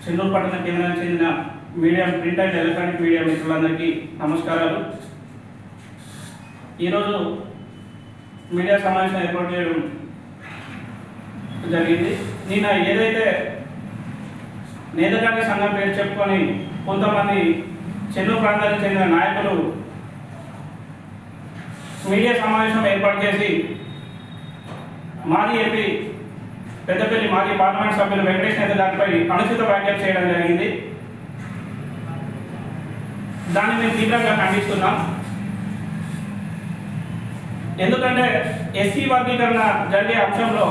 చెన్నూరు పట్టణ కేంద్రానికి చెందిన media print and electronic media మిత్రులందరికీ నమస్కారాలు. ఈరోజు మీడియా సమావేశం ఏర్పాటు చేయడం జరిగింది. నిన్న ఏదైతే నేతకాని సంఘం పేరు చెప్పుకొని కొంతమంది చెన్నూరు ప్రాంతానికి చెందిన నాయకులు మీడియా సమావేశం ఏర్పాటు చేసి మాజీ ఎంపీ పెద్దపల్లి మాజీ పార్లమెంట్ సభ్యులు వెంకటేష్ నేత గారిపై అనుచిత వ్యాఖ్యలు చేయడం జరిగింది. దాన్ని మేము తీవ్రంగా ఖండిస్తున్నాం. ఎందుకంటే ఎస్సీ వర్గీకరణ జరిగే అంశంలో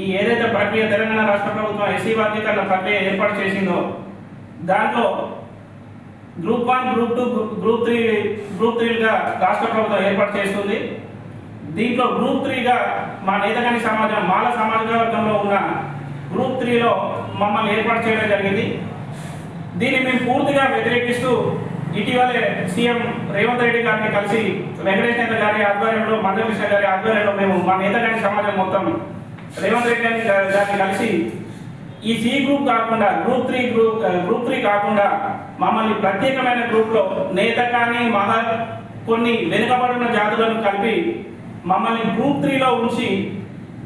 ఈ ఏదైతే ప్రక్రియ తెలంగాణ రాష్ట్ర ప్రభుత్వం ఎస్సీ వర్గీకరణ ప్రక్రియ ఏర్పాటు చేసిందో దాంట్లో గ్రూప్ 1, గ్రూప్ 2, గ్రూప్ 3గా రాష్ట్ర ప్రభుత్వం ఏర్పాటు చేస్తుంది. దీంట్లో గ్రూప్ 3గా మా నేతకాని సమాజం మాల సామాజిక వర్గంలో ఉన్న గ్రూప్ 3లో మమ్మల్ని ఏర్పాటు చేయడం జరిగింది. దీన్ని మేము పూర్తిగా వ్యతిరేకిస్తూ ఇటీవలే సీఎం రేవంత్ రెడ్డి గారిని కలిసి వెంకటేష్ నేత గారి ఆధ్వర్యంలో మందకృష్ణ గారి ఆధ్వర్యంలో మేము మా నేతకాని సమాజం మొత్తం రేవంత్ రెడ్డి గారిని కలిసి ఈ సి గ్రూప్ కాకుండా గ్రూప్ 3 కాకుండా మమ్మల్ని ప్రత్యేకమైన గ్రూప్లో నేతకాని కొన్ని వెనుకబడిన జాతులను కలిపి మమ్మల్ని గ్రూప్ 3లో ఉంచి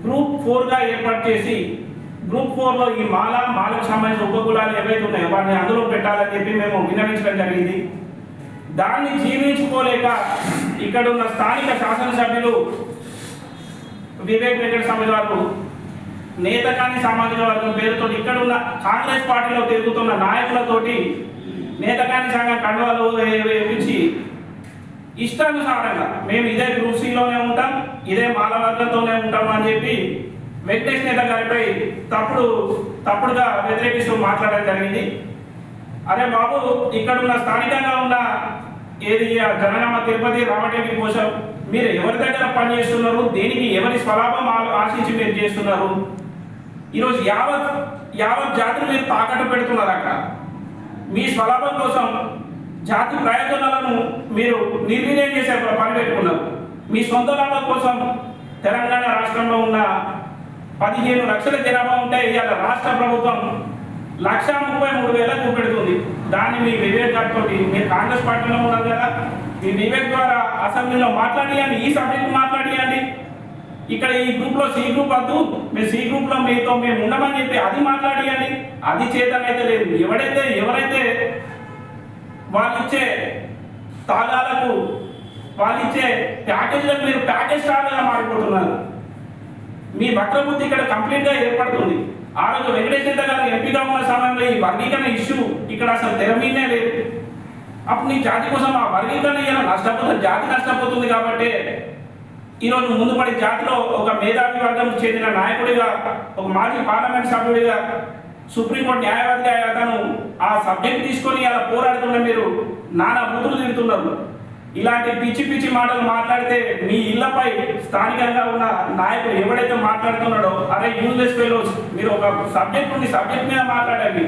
గ్రూప్ 4గా ఏర్పాటు చేసి గ్రూప్ 4లో ఈ మాలకు సంబంధించిన ఉపకులాలు ఏవైతే ఉన్నాయో వాటిని అందులో పెట్టాలని చెప్పి మేము విన్నవించడం జరిగింది. దాన్ని జీర్ణించుకోలేక ఇక్కడ ఉన్న స్థానిక శాసనసభ్యులు వివేక్ వెంకట స్వామి గారు నేతకాని సామాజిక వర్గం పేరుతో ఇక్కడ ఉన్న కాంగ్రెస్ పార్టీలో తిరుగుతున్న నాయకులతోటి నేతకాని సంఘం కండువాలు వేయించి ఇష్టానుసారంగా మేము ఇదే గ్రూప్ సిలోనే ఉంటాం, ఇదే మాల వర్గంతోనే ఉంటాం అని చెప్పి వెంకటేష్ నేత గారిపై తప్పుడుగా వ్యతిరేకిస్తూ మాట్లాడడం జరిగింది. అరే బాబు, ఇక్కడ ఉన్న స్థానికంగా ఉన్న ఏది జనగామ తిరుపతి రామటేకి కోసం మీరు ఎవరి దగ్గర పనిచేస్తున్నారు, దేనికి ఎవరి స్వలాభం ఆశించి మీరు చేస్తున్నారు? ఈరోజు యావత్ జాతిని మీరు తాకట్టు పెడుతున్నారు. అక్కడ మీ స్వలాభం కోసం జాతి ప్రయోజనాలను మీరు నిర్వీర్యం చేసే పని పెట్టుకున్నారు. మీ సొంత లాభం కోసం తెలంగాణ రాష్ట్రంలో ఉన్న 15 లక్షల జనాభా ఉంటే ఇవాళ రాష్ట్ర ప్రభుత్వం 1,33,000 చూపెడుతుంది. దాన్ని మీ వివేక్ గారితో మీరు కాంగ్రెస్ పార్టీలో ఉన్నారు కదా, మీ వివేక్ ద్వారా అసెంబ్లీలో మాట్లాడియండి, ఈ సబ్జెక్ట్ మాట్లాడియండి. ఇక్కడ ఈ గ్రూప్లో సి గ్రూప్ వద్దు, మీరు సి గ్రూప్లో మేము ఉండమని చెప్పి అది మాట్లాడియండి. అది చేతనైతే లేదు. ఎవరైతే వాళ్ళు ఇచ్చే తాళాలకు వాళ్ళు ఇచ్చే ప్యాకేజీలకు మీరు ప్యాకేజ్ స్టార్గా మారిపోతున్నారు. మీ వక్రబుద్ధి ఇక్కడ కంప్లీట్గా ఏర్పడుతుంది. ఆ రోజు వెంకటేష్ నేత గారు ఎంపీగా ఉన్న సమయంలో ఈ వర్గీకరణ ఇష్యూ ఇక్కడ అసలు తెర మీదనే లేదు. అప్పుడు నీ జాతి కోసం ఆ వర్గీకరణ నష్టపోతుంది, జాతి నష్టపోతుంది. కాబట్టి ఈరోజు ముందుపడి జాతిలో ఒక మేధావి వర్గం చెందిన నాయకుడిగా, ఒక మాజీ పార్లమెంట్ సభ్యుడిగా, సుప్రీంకోర్టు న్యాయవాదిగా అతను ఆ సబ్జెక్ట్ తీసుకొని అలా పోరాడుతున్న మీరు నానా బూతులు తిడుతున్నారు. ఇలాంటి పిచ్చి మాటలు మాట్లాడితే మీ ఇళ్లపై స్థానికంగా ఉన్న నాయకుడు ఎవడైతే మాట్లాడుతున్నాడో, అరే యూజ్లెస్ ఫెలోస్, మీరు ఒక సబ్జెక్ట్ మీద మాట్లాడండి.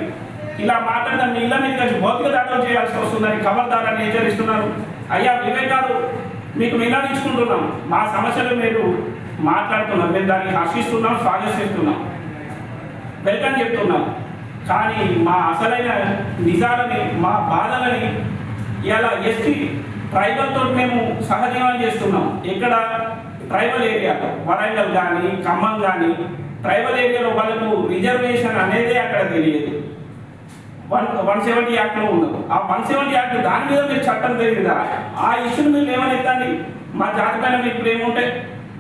ఇలా మాట్లాడితే మీ ఇళ్ల మీద కలిసి భౌతిక దాడులు చేయాల్సి వస్తుందని ఖబర్దారాన్ని హెచ్చరిస్తున్నారు. అయ్యా వివేక్ గారు, మీకు నిలదీసుకుంటున్నాం. మా సమస్యలు మీరు మాట్లాడుతున్నాం, మేము దాన్ని హర్షిస్తున్నాం, స్వాగతిస్తున్నాం, వెల్కమ్ చెప్తున్నాం. కానీ మా అసలైన నిజాలని, మా బాధలని ఇలా ఎస్టీ ట్రైబల్తో మేము సహజీవనం చేస్తున్నాం. ఇక్కడ ట్రైబల్ ఏరియా వరంగల్ కానీ ఖమ్మం కానీ ట్రైబల్ ఏరియాలో వాళ్ళకు రిజర్వేషన్ అనేది అక్కడ తెలియదు. 170 యాక్ట్లో ఉండదు. ఆ 170 యాక్ట్ దాని మీద మీరు చట్టం తెలియదా? ఆ ఇష్యూని మీరు ఏమని ఎత్తండి. మా జాతి పైన మీకు ప్రేమ ఉంటే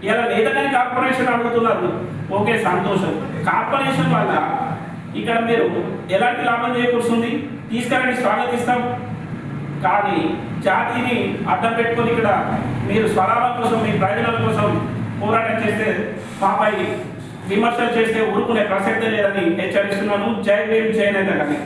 ఇలా నేతకాని కార్పొరేషన్ అడుగుతున్నారు. ఓకే, సంతోషం. కార్పొరేషన్ వల్ల ఇక్కడ మీరు ఎలాంటి లాభం చేకూరుస్తుంది? తీసుకురండి, స్వాగతిస్తాం. కానీ జాతిని అడ్డం పెట్టుకొని ఇక్కడ మీరు స్వలాభం కోసం, మీ ప్రయోజనాల కోసం పోరాటం చేస్తే, మాపై విమర్శలు చేస్తే ఊరుకునే ప్రసక్తే లేదని హెచ్చరిస్తున్నాను. జై భీమ్, జై నేతకాని.